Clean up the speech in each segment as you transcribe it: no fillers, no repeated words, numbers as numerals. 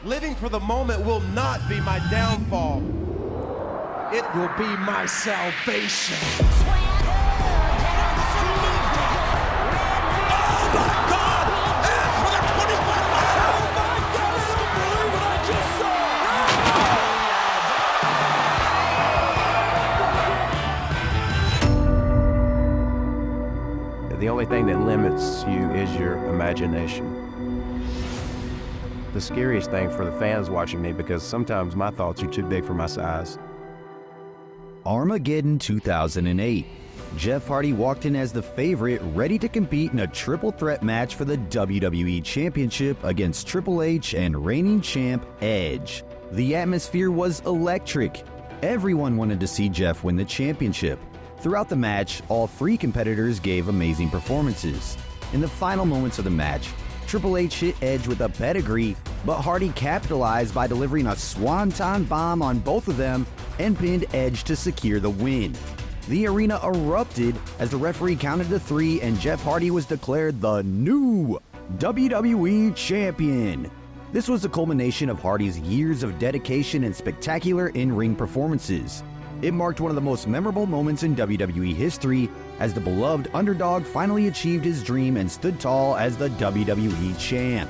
Living for the moment will not be my downfall. It will be my salvation. Oh my God! And for the 25th time! Oh my God! I don't believe what I just saw! The only thing that limits you is your imagination. The scariest thing for the fans watching me, because sometimes my thoughts are too big for my size. Armageddon 2008. Jeff Hardy walked in as the favorite, ready to compete in a triple threat match for the WWE Championship against Triple H and reigning champ Edge. The atmosphere was electric. Everyone wanted to see Jeff win the championship. Throughout the match, all three competitors gave amazing performances. In the final moments of the match, Triple H hit Edge with a pedigree, but Hardy capitalized by delivering a swanton bomb on both of them and pinned Edge to secure the win. The arena erupted as the referee counted to 3 and Jeff Hardy was declared the new WWE Champion. This was the culmination of Hardy's years of dedication and spectacular in-ring performances. It marked one of the most memorable moments in WWE history as the beloved underdog finally achieved his dream and stood tall as the WWE Champ.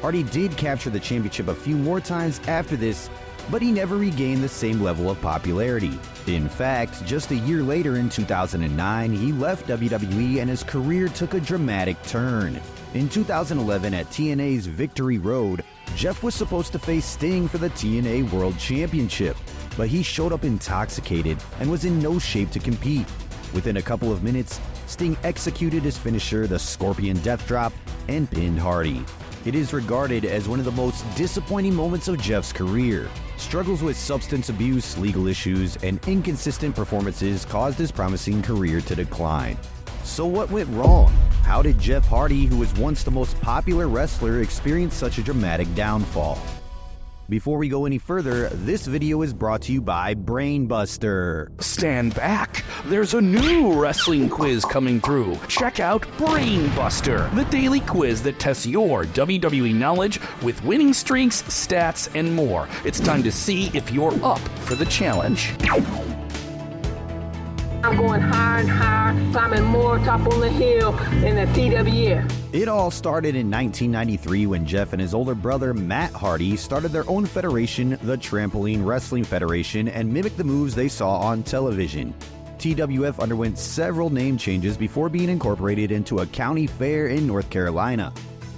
Hardy did capture the championship a few more times after this, but he never regained the same level of popularity. In fact, just a year later in 2009, he left WWE and his career took a dramatic turn. In 2011 at TNA's Victory Road, Jeff was supposed to face Sting for the TNA World Championship, but he showed up intoxicated and was in no shape to compete. Within a couple of minutes, Sting executed his finisher, the Scorpion Death Drop, and pinned Hardy. It is regarded as one of the most disappointing moments of Jeff's career. Struggles with substance abuse, legal issues, and inconsistent performances caused his promising career to decline. So what went wrong? How did Jeff Hardy, who was once the most popular wrestler, experience such a dramatic downfall? Before we go any further, this video is brought to you by BrainBuster. Stand back. There's a new wrestling quiz coming through. Check out BrainBuster, the daily quiz that tests your WWE knowledge with winning streaks, stats, and more. It's time to see if you're up for the challenge. I'm going higher and higher, climbing more top on the hill in the TWF. It all started in 1993 when Jeff and his older brother Matt Hardy started their own federation, the Trampoline Wrestling Federation, and mimicked the moves they saw on television. TWF underwent several name changes before being incorporated into a county fair in North Carolina.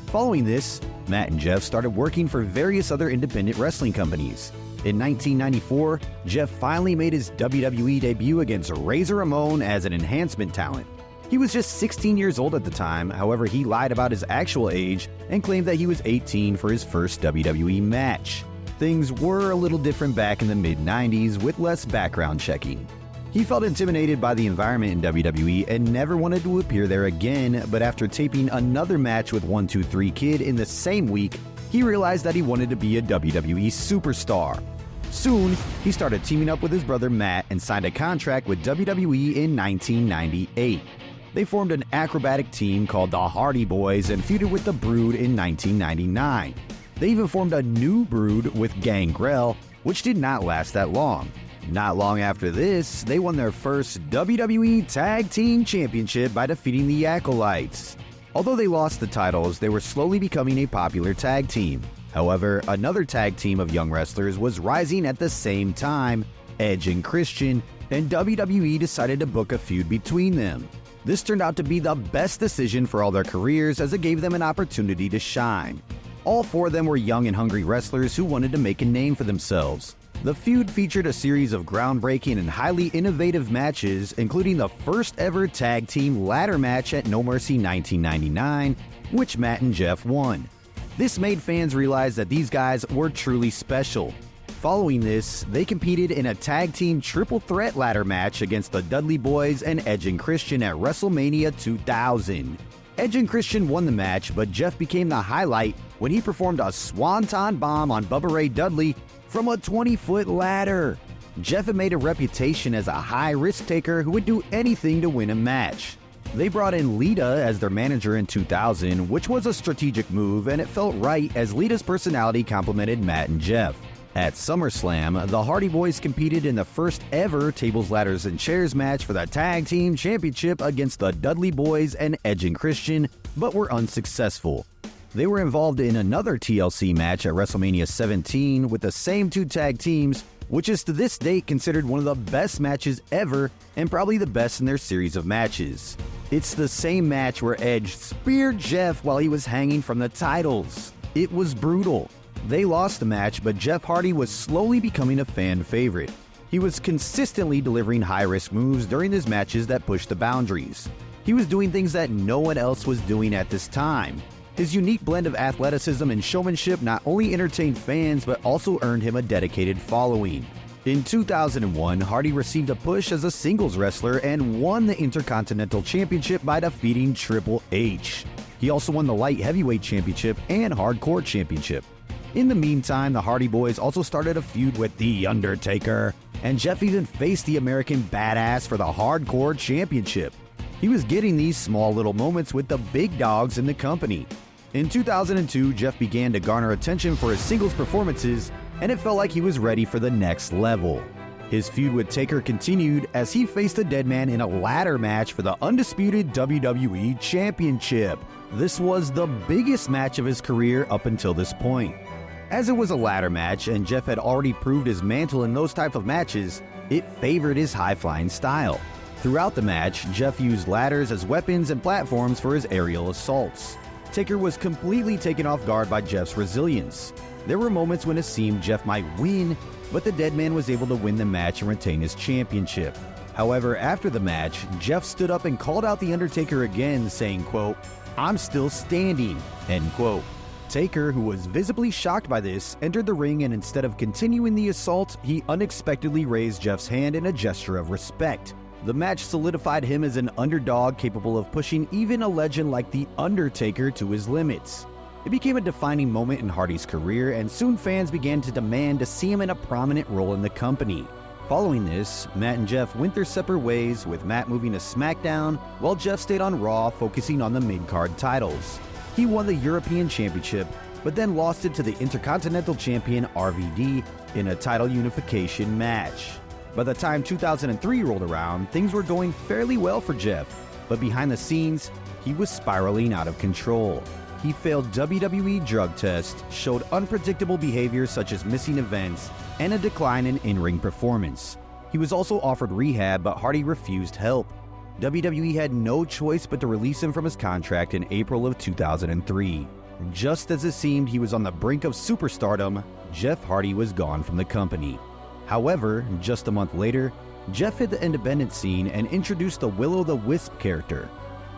Following this, Matt and Jeff started working for various other independent wrestling companies. In 1994, Jeff finally made his WWE debut against Razor Ramon as an enhancement talent. He was just 16 years old at the time, however he lied about his actual age and claimed that he was 18 for his first WWE match. Things were a little different back in the mid-90s with less background checking. He felt intimidated by the environment in WWE and never wanted to appear there again, but after taping another match with 1-2-3 Kid in the same week, he realized that he wanted to be a WWE superstar. Soon, he started teaming up with his brother Matt and signed a contract with WWE in 1998. They formed an acrobatic team called the Hardy Boys and feuded with the Brood in 1999. They even formed a new Brood with Gangrel, which did not last that long. Not long after this, they won their first WWE Tag Team Championship by defeating the Acolytes. Although they lost the titles, they were slowly becoming a popular tag team. However, another tag team of young wrestlers was rising at the same time, Edge and Christian, and WWE decided to book a feud between them. This turned out to be the best decision for all their careers as it gave them an opportunity to shine. All four of them were young and hungry wrestlers who wanted to make a name for themselves. The feud featured a series of groundbreaking and highly innovative matches, including the first ever tag team ladder match at No Mercy 1999, which Matt and Jeff won. This made fans realize that these guys were truly special. Following this, they competed in a tag team triple threat ladder match against the Dudley Boys and Edge and Christian at WrestleMania 2000. Edge and Christian won the match, but Jeff became the highlight when he performed a swanton bomb on Bubba Ray Dudley from a 20-foot ladder. Jeff had made a reputation as a high risk taker who would do anything to win a match. They brought in Lita as their manager in 2000, which was a strategic move, and it felt right as Lita's personality complemented Matt and Jeff. At SummerSlam, the Hardy Boys competed in the first ever tables, ladders, and chairs match for the Tag Team Championship against the Dudley Boys and Edge and Christian, but were unsuccessful. They were involved in another TLC match at WrestleMania 17 with the same two tag teams, which is to this date considered one of the best matches ever and probably the best in their series of matches. It's the same match where Edge speared Jeff while he was hanging from the titles. It was brutal. They lost the match, but Jeff Hardy was slowly becoming a fan favorite. He was consistently delivering high-risk moves during his matches that pushed the boundaries. He was doing things that no one else was doing at this time. His unique blend of athleticism and showmanship not only entertained fans, but also earned him a dedicated following. In 2001, Hardy received a push as a singles wrestler and won the Intercontinental Championship by defeating Triple H. He also won the Light Heavyweight Championship and Hardcore Championship. In the meantime, the Hardy Boys also started a feud with The Undertaker, and Jeff even faced the American Badass for the Hardcore Championship. He was getting these small little moments with the big dogs in the company. In 2002, Jeff began to garner attention for his singles performances, and it felt like he was ready for the next level. His feud with Taker continued as he faced the Deadman in a ladder match for the undisputed WWE Championship. This was the biggest match of his career up until this point. As it was a ladder match and Jeff had already proved his mantle in those type of matches, it favored his high-flying style. Throughout the match, Jeff used ladders as weapons and platforms for his aerial assaults. Taker was completely taken off guard by Jeff's resilience. There were moments when it seemed Jeff might win, but the Deadman was able to win the match and retain his championship. However, after the match, Jeff stood up and called out The Undertaker again, saying, quote, "I'm still standing," end quote. Taker, who was visibly shocked by this, entered the ring, and instead of continuing the assault, he unexpectedly raised Jeff's hand in a gesture of respect. The match solidified him as an underdog capable of pushing even a legend like The Undertaker to his limits. It became a defining moment in Hardy's career, and soon fans began to demand to see him in a prominent role in the company. Following this, Matt and Jeff went their separate ways, with Matt moving to SmackDown, while Jeff stayed on Raw, focusing on the mid-card titles. He won the European Championship, but then lost it to the Intercontinental Champion RVD in a title unification match. By the time 2003 rolled around, things were going fairly well for Jeff, but behind the scenes, he was spiraling out of control. He failed WWE drug tests, showed unpredictable behavior such as missing events, and a decline in in-ring performance. He was also offered rehab, but Hardy refused help. WWE had no choice but to release him from his contract in April of 2003. Just as it seemed he was on the brink of superstardom, Jeff Hardy was gone from the company. However, just a month later, Jeff hit the independent scene and introduced the Will-O-the-Wisp character.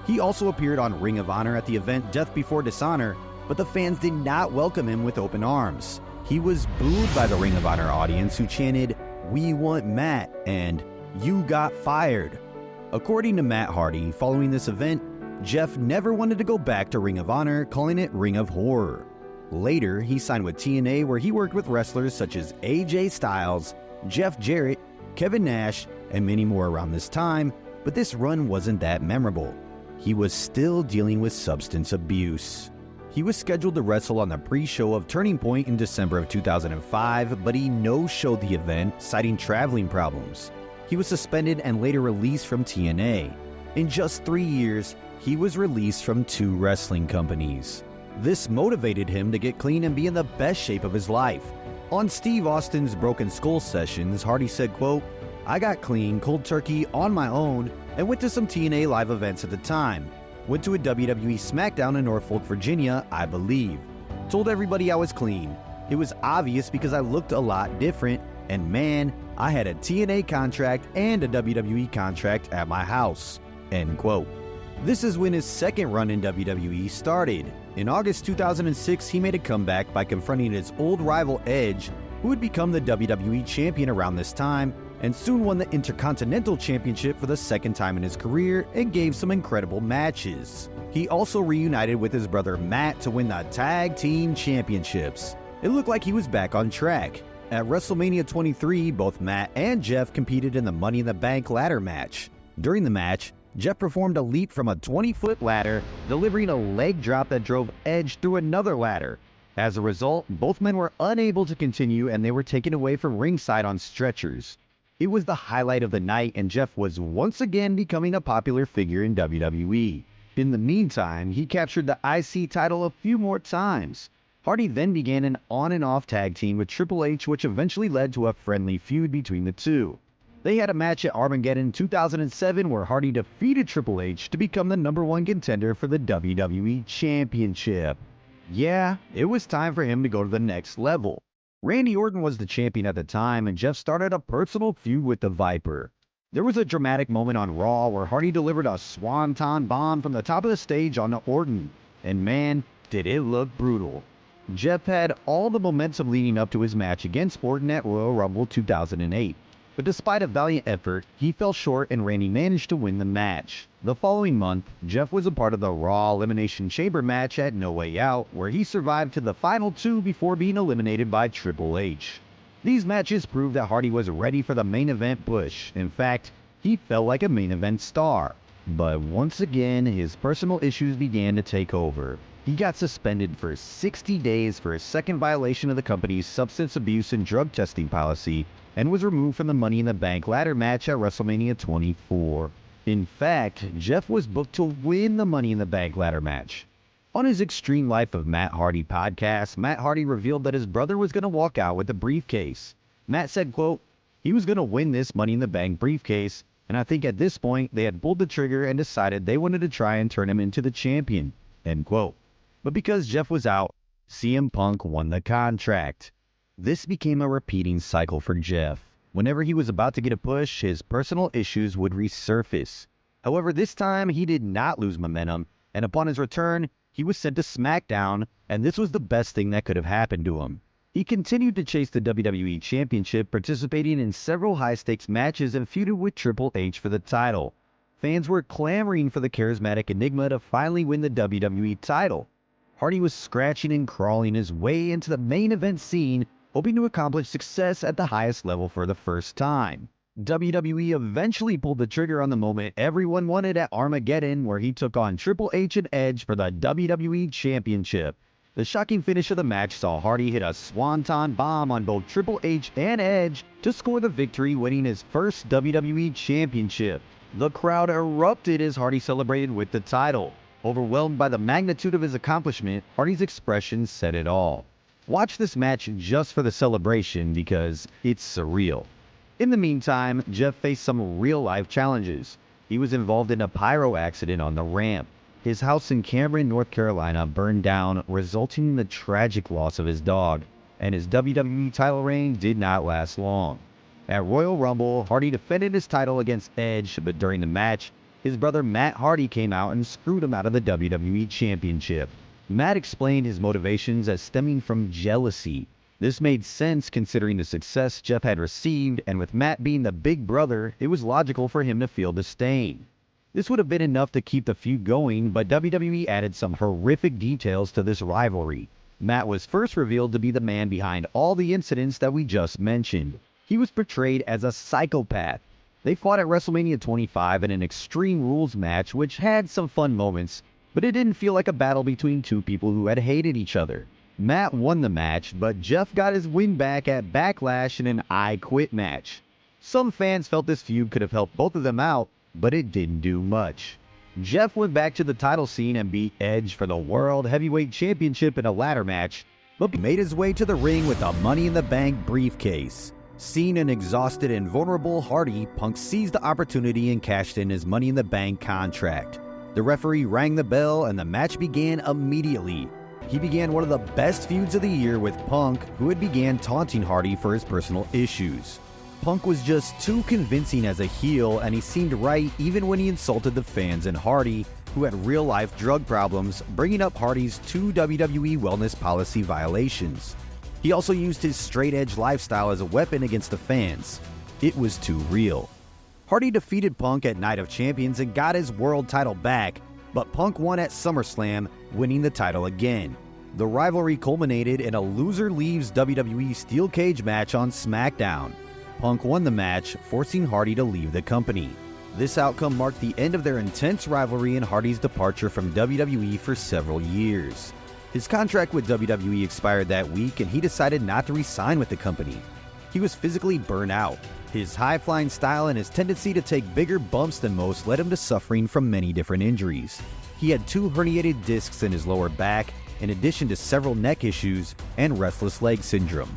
He also appeared on Ring of Honor at the event Death Before Dishonor, but the fans did not welcome him with open arms. He was booed by the Ring of Honor audience, who chanted, "We want Matt," and "You got fired." According to Matt Hardy, following this event, Jeff never wanted to go back to Ring of Honor, calling it Ring of Horror. Later, he signed with TNA, where he worked with wrestlers such as AJ Styles, Jeff Jarrett, Kevin Nash, and many more around this time, but this run wasn't that memorable. He was still dealing with substance abuse. He was scheduled to wrestle on the pre-show of Turning Point in December of 2005, but he no-showed the event, citing traveling problems. He was suspended and later released from TNA. In just 3 years, he was released from 2 wrestling companies. This motivated him to get clean and be in the best shape of his life. On Steve Austin's Broken Skull sessions, Hardy said, quote, "I got clean, cold turkey, on my own, and went to some TNA live events at the time. Went to a WWE SmackDown in Norfolk, Virginia, I believe. Told everybody I was clean. It was obvious because I looked a lot different, and man, I had a TNA contract and a WWE contract at my house." End quote. This is when his second run in WWE started. In August 2006, he made a comeback by confronting his old rival Edge, who would become the WWE Champion around this time, and soon won the Intercontinental Championship for the second time in his career and gave some incredible matches. He also reunited with his brother Matt to win the Tag Team Championships. It looked like he was back on track. At WrestleMania 23, both Matt and Jeff competed in the Money in the Bank ladder match. During the match, Jeff performed a leap from a 20-foot ladder, delivering a leg drop that drove Edge through another ladder. As a result, both men were unable to continue and they were taken away from ringside on stretchers. It was the highlight of the night, and Jeff was once again becoming a popular figure in WWE. In the meantime, he captured the IC title a few more times. Hardy then began an on and off tag team with Triple H, which eventually led to a friendly feud between the two. They had a match at Armageddon 2007 where Hardy defeated Triple H to become the #1 contender for the WWE Championship. Yeah, it was time for him to go to the next level. Randy Orton was the champion at the time, and Jeff started a personal feud with the Viper. There was a dramatic moment on Raw where Hardy delivered a swanton bomb from the top of the stage onto Orton, and man, did it look brutal. Jeff had all the momentum leading up to his match against Orton at Royal Rumble 2008, but despite a valiant effort, he fell short and Randy managed to win the match. The following month, Jeff was a part of the Raw Elimination Chamber match at No Way Out, where he survived to the final two before being eliminated by Triple H. These matches proved that Hardy was ready for the main event push. In fact, he felt like a main event star. But once again, his personal issues began to take over. He got suspended for 60 days for a second violation of the company's substance abuse and drug testing policy, and was removed from the Money in the Bank ladder match at WrestleMania 24. In fact, Jeff was booked to win the Money in the Bank ladder match. On his Extreme Life of Matt Hardy podcast, Matt Hardy revealed that his brother was going to walk out with a briefcase. Matt said, quote, "He was going to win this Money in the Bank briefcase, and I think at this point they had pulled the trigger and decided they wanted to try and turn him into the champion," end quote. But because Jeff was out, CM Punk won the contract. This became a repeating cycle for Jeff. Whenever he was about to get a push, his personal issues would resurface. However, this time he did not lose momentum, and upon his return, he was sent to SmackDown, and this was the best thing that could have happened to him. He continued to chase the WWE Championship, participating in several high-stakes matches and feuded with Triple H for the title. Fans were clamoring for the charismatic Enigma to finally win the WWE title. Hardy was scratching and crawling his way into the main event scene, hoping to accomplish success at the highest level for the first time. WWE eventually pulled the trigger on the moment everyone wanted at Armageddon, where he took on Triple H and Edge for the WWE Championship. The shocking finish of the match saw Hardy hit a swanton bomb on both Triple H and Edge to score the victory, winning his first WWE Championship. The crowd erupted as Hardy celebrated with the title. Overwhelmed by the magnitude of his accomplishment, Hardy's expression said it all. Watch this match just for the celebration because it's surreal. In the meantime, Jeff faced some real-life challenges. He was involved in a pyro accident on the ramp. His house in Cameron, North Carolina burned down, resulting in the tragic loss of his dog, and his WWE title reign did not last long. At Royal Rumble, Hardy defended his title against Edge, but during the match, his brother Matt Hardy came out and screwed him out of the WWE Championship. Matt explained his motivations as stemming from jealousy. This made sense considering the success Jeff had received, and with Matt being the big brother, it was logical for him to feel disdain. This would have been enough to keep the feud going, but WWE added some horrific details to this rivalry. Matt was first revealed to be the man behind all the incidents that we just mentioned. He was portrayed as a psychopath. They fought at WrestleMania 25 in an Extreme Rules match, which had some fun moments, but it didn't feel like a battle between two people who had hated each other. Matt won the match, but Jeff got his win back at Backlash in an I Quit match. Some fans felt this feud could have helped both of them out, but it didn't do much. Jeff went back to the title scene and beat Edge for the World Heavyweight Championship in a ladder match, but made his way to the ring with a Money in the Bank briefcase. Seen and exhausted and vulnerable Hardy, Punk seized the opportunity and cashed in his Money in the Bank contract. The referee rang the bell and the match began immediately. He began one of the best feuds of the year with Punk, who had began taunting Hardy for his personal issues. Punk was just too convincing as a heel, and he seemed right even when he insulted the fans and Hardy, who had real-life drug problems, bringing up Hardy's 2 WWE wellness policy violations. He also used his straight-edge lifestyle as a weapon against the fans. It was too real. Hardy defeated Punk at Night of Champions and got his world title back, but Punk won at SummerSlam, winning the title again. The rivalry culminated in a loser leaves WWE Steel Cage match on SmackDown. Punk won the match, forcing Hardy to leave the company. This outcome marked the end of their intense rivalry and Hardy's departure from WWE for several years. His contract with WWE expired that week and he decided not to re-sign with the company. He was physically burnt out. His high-flying style and his tendency to take bigger bumps than most led him to suffering from many different injuries. He had 2 herniated discs in his lower back, in addition to several neck issues and restless leg syndrome.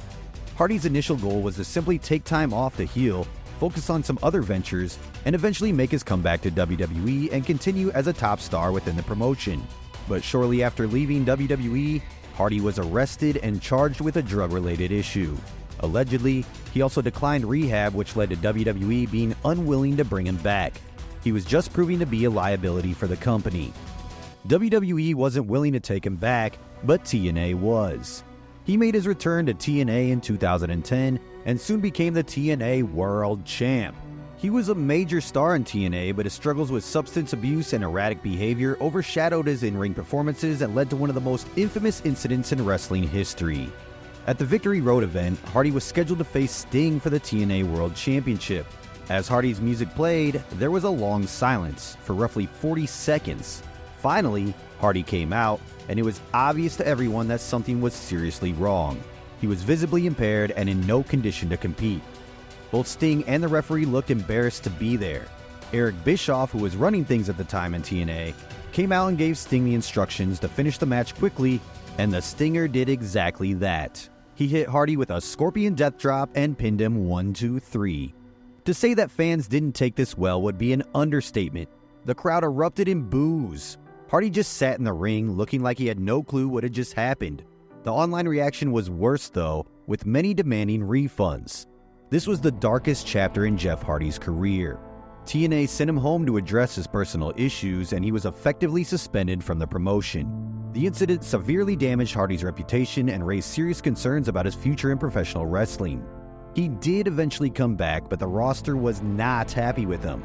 Hardy's initial goal was to simply take time off to heal, focus on some other ventures, and eventually make his comeback to WWE and continue as a top star within the promotion. But shortly after leaving WWE, Hardy was arrested and charged with a drug-related issue. Allegedly, he also declined rehab, which led to WWE being unwilling to bring him back. He was just proving to be a liability for the company. WWE wasn't willing to take him back, but TNA was. He made his return to TNA in 2010 and soon became the TNA World Champ. He was a major star in TNA, but his struggles with substance abuse and erratic behavior overshadowed his in-ring performances and led to one of the most infamous incidents in wrestling history. At the Victory Road event, Hardy was scheduled to face Sting for the TNA World Championship. As Hardy's music played, there was a long silence for roughly 40 seconds. Finally, Hardy came out, and it was obvious to everyone that something was seriously wrong. He was visibly impaired and in no condition to compete. Both Sting and the referee looked embarrassed to be there. Eric Bischoff, who was running things at the time in TNA, came out and gave Sting the instructions to finish the match quickly, and the Stinger did exactly that. He hit Hardy with a Scorpion Death Drop and pinned him 1, 2, 3. To say that fans didn't take this well would be an understatement. The crowd erupted in boos. Hardy just sat in the ring looking like he had no clue what had just happened. The online reaction was worse though, with many demanding refunds. This was the darkest chapter in Jeff Hardy's career. TNA sent him home to address his personal issues and he was effectively suspended from the promotion. The incident severely damaged Hardy's reputation and raised serious concerns about his future in professional wrestling. He did eventually come back, but the roster was not happy with him.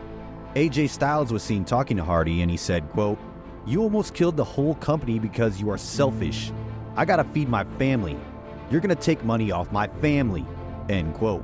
AJ Styles was seen talking to Hardy and he said, quote, "You almost killed the whole company because you are selfish. I gotta feed my family. You're gonna take money off my family," end quote.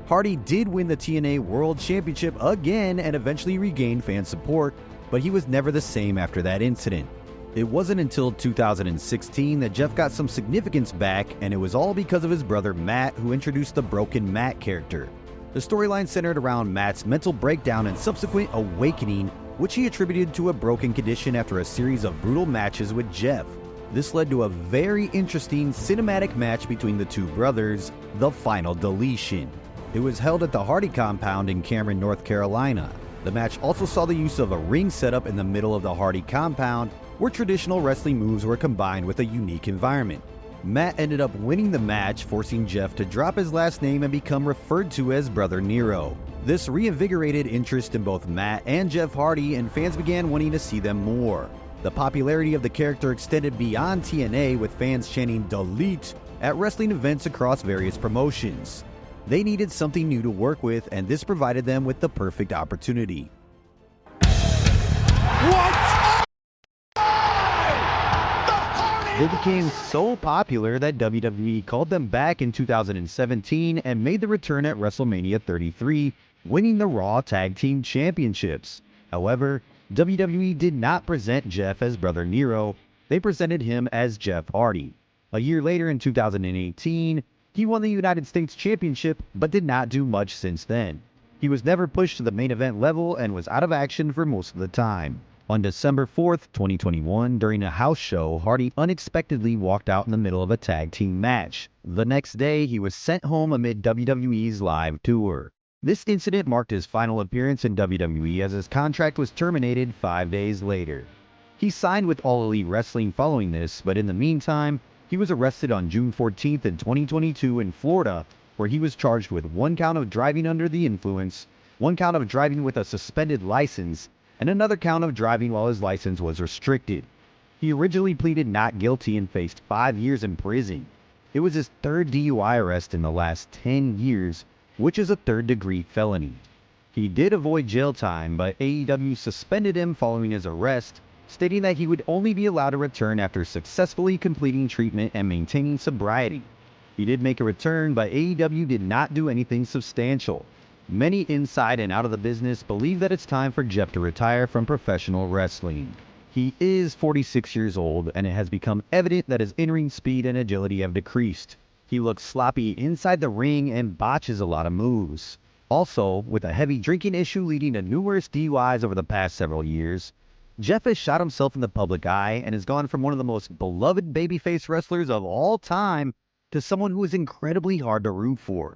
Hardy did win the TNA World Championship again and eventually regained fan support, but he was never the same after that incident. It wasn't until 2016 that Jeff got some significance back, and it was all because of his brother Matt, who introduced the Broken Matt character. The storyline centered around Matt's mental breakdown and subsequent awakening, which he attributed to a broken condition after a series of brutal matches with Jeff. This led to a very interesting cinematic match between the two brothers, The Final Deletion. It was held at the Hardy compound in Cameron, North Carolina. The match also saw the use of a ring setup in the middle of the Hardy compound, where traditional wrestling moves were combined with a unique environment. Matt ended up winning the match, forcing Jeff to drop his last name and become referred to as Brother Nero. This reinvigorated interest in both Matt and Jeff Hardy, and fans began wanting to see them more. The popularity of the character extended beyond TNA, with fans chanting "Delete" at wrestling events across various promotions. They needed something new to work with, and this provided them with the perfect opportunity. They became so popular that WWE called them back in 2017 and made the return at WrestleMania 33, winning the Raw Tag Team Championships. However, WWE did not present Jeff as Brother Nero, they presented him as Jeff Hardy. A year later in 2018, he won the United States Championship, but did not do much since then. He was never pushed to the main event level and was out of action for most of the time. On December 4th, 2021, during a house show, Hardy unexpectedly walked out in the middle of a tag team match. The next day, he was sent home amid WWE's live tour. This incident marked his final appearance in WWE, as his contract was terminated 5 days later. He signed with All Elite Wrestling following this, but in the meantime, he was arrested on June 14th in 2022 in Florida, where he was charged with 1 count of driving under the influence, 1 count of driving with a suspended license, and another count of driving while his license was restricted. He originally pleaded not guilty and faced 5 years in prison. It was his 3rd DUI arrest in the last 10 years, which is a 3rd-degree felony. He did avoid jail time, but AEW suspended him following his arrest, stating that he would only be allowed to return after successfully completing treatment and maintaining sobriety. He did make a return, but AEW did not do anything substantial. Many inside and out of the business believe that it's time for Jeff to retire from professional wrestling. He is 46 years old, and it has become evident that his in-ring speed and agility have decreased. He looks sloppy inside the ring and botches a lot of moves. Also, with a heavy drinking issue leading to numerous DUIs over the past several years, Jeff has shot himself in the public eye and has gone from one of the most beloved babyface wrestlers of all time to someone who is incredibly hard to root for.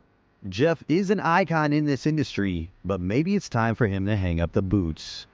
Jeff is an icon in this industry, but maybe it's time for him to hang up the boots.